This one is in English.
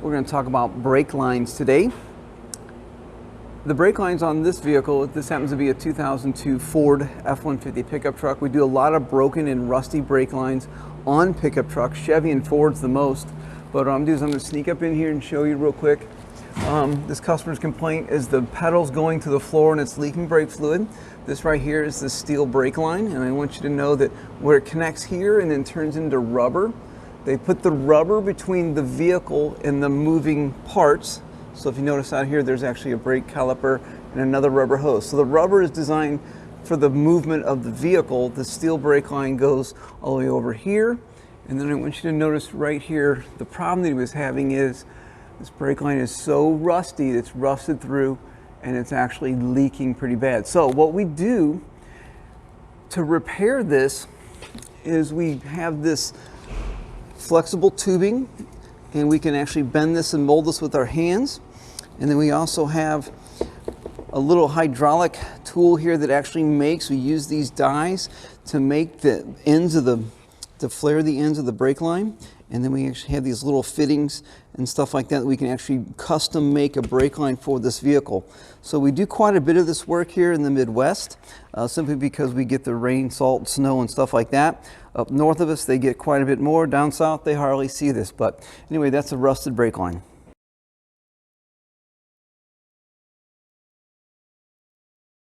We're going to talk about brake lines today. The brake lines on this vehicle, this happens to be a 2002 Ford F-150 pickup truck. We do a lot of broken and rusty brake lines on pickup trucks. Chevy and Ford's the most. But what I'm going to sneak up in here and show you real quick. This customer's complaint is the pedal's going to the floor and it's leaking brake fluid. This right here is the steel brake line, and I want you to know that where it connects here and then turns into rubber, they put the rubber between the vehicle and the moving parts. So if you notice out here, there's actually a brake caliper and another rubber hose. So the rubber is designed for the movement of the vehicle. The steel brake line goes all the way over here. And then I want you to notice right here, the problem that he was having is this brake line is so rusty, it's rusted through and it's actually leaking pretty bad. So what we do to repair this is we have this flexible tubing, and we can actually bend this and mold this with our hands. And then we also have a little hydraulic tool here that actually we use these dies to make the ends of to flare the ends of the brake line. And then we actually have these little fittings and stuff like that we can actually custom make a brake line for this vehicle. So we do quite a bit of this work here in the Midwest, simply because we get the rain, salt, snow, and stuff like that. Up north of us, they get quite a bit more. Down south, they hardly see this. But anyway, that's a rusted brake line.